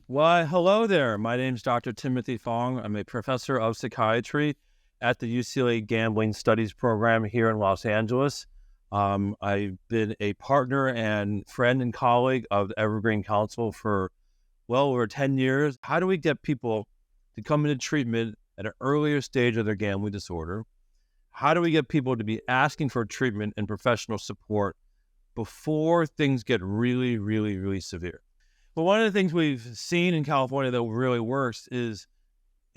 Why, hello there. My name's Dr. Timothy Fong. I'm a professor of psychiatry at the UCLA Gambling Studies program here in Los Angeles. I've been a partner and friend and colleague of the Evergreen Council for well over 10 years. How do we get people to come into treatment at an earlier stage of their gambling disorder? How do we get people to be asking for treatment and professional support before things get really, really, really severe? But one of the things we've seen in California that really works is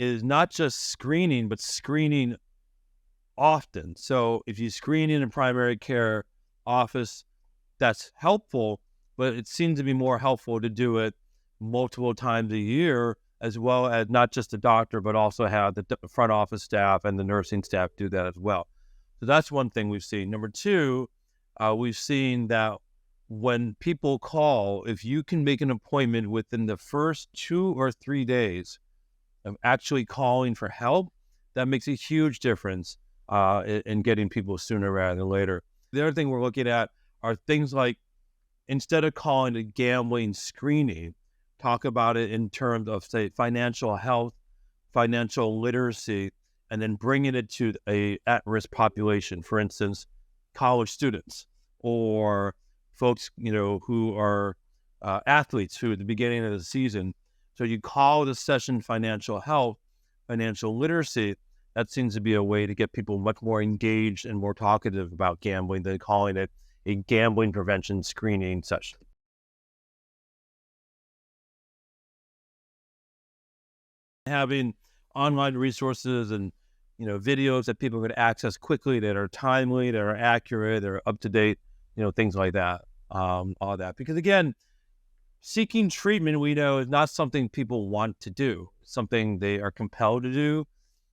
not just screening, but screening often. So if you screen in a primary care office, that's helpful, but it seems to be more helpful to do it multiple times a year, as well as not just the doctor, but also have the front office staff and the nursing staff do that as well. So that's one thing we've seen. Number two, we've seen that when people call, if you can make an appointment within the first 2 or 3 days of actually calling for help, that makes a huge difference in getting people sooner rather than later. The other thing we're looking at are things like, instead of calling it gambling screening, talk about it in terms of, say, financial health, financial literacy, and then bringing it to a at-risk population. For instance, college students or folks, who are athletes who at the beginning of the season. So you call the session financial health, financial literacy. That seems to be a way to get people much more engaged and more talkative about gambling than calling it a gambling prevention screening session. Having online resources and videos that people can access quickly, that are timely, that are accurate, that are up to date, things like that, all that. Because again, seeking treatment, we know, is not something people want to do, it's something they are compelled to do.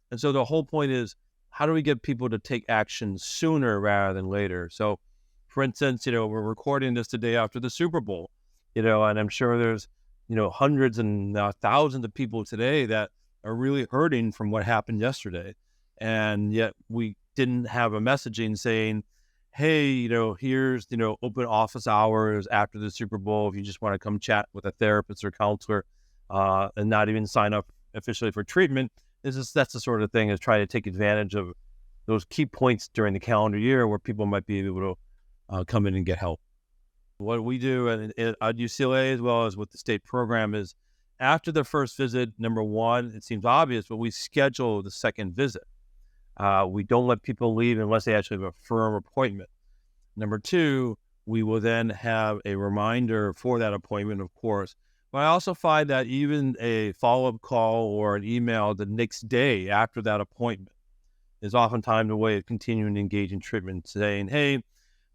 And so the whole point is, how do we get people to take action sooner rather than later? So, for instance, we're recording this the day after the Super Bowl, and I'm sure there's, hundreds and thousands of people today that are really hurting from what happened yesterday. And yet we didn't have a messaging saying, hey, here's, open office hours after the Super Bowl if you just want to come chat with a therapist or counselor and not even sign up officially for treatment. That's the sort of thing, is try to take advantage of those key points during the calendar year where people might be able to come in and get help. What we do at UCLA, as well as with the state program, is after the first visit, number one, it seems obvious, but we schedule the second visit. We don't let people leave unless they actually have a firm appointment. Number two, we will then have a reminder for that appointment, of course. But I also find that even a follow-up call or an email the next day after that appointment is oftentimes a way of continuing to engage in treatment, saying, hey,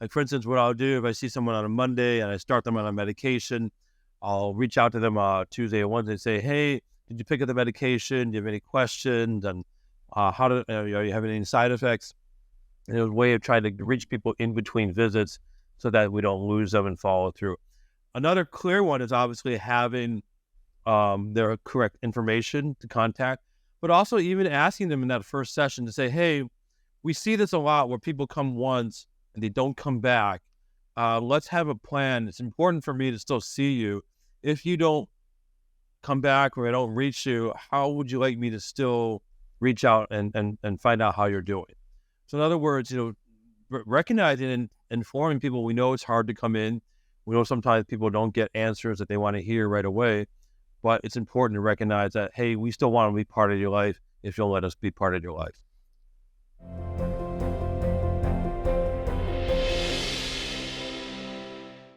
like for instance, what I'll do if I see someone on a Monday and I start them on a medication, I'll reach out to them Tuesday or Wednesday and say, hey, did you pick up the medication? Do you have any questions? And are you having any side effects? And it was a way of trying to reach people in between visits so that we don't lose them and follow through. Another clear one is obviously having their correct information to contact, but also even asking them in that first session to say, hey, we see this a lot where people come once and they don't come back. Let's have a plan. It's important for me to still see you. If you don't come back or I don't reach you, how would you like me to still reach out and find out how you're doing? So in other words, recognizing and informing people, we know it's hard to come in. We know sometimes people don't get answers that they want to hear right away, but it's important to recognize that, hey, we still want to be part of your life if you'll let us be part of your life.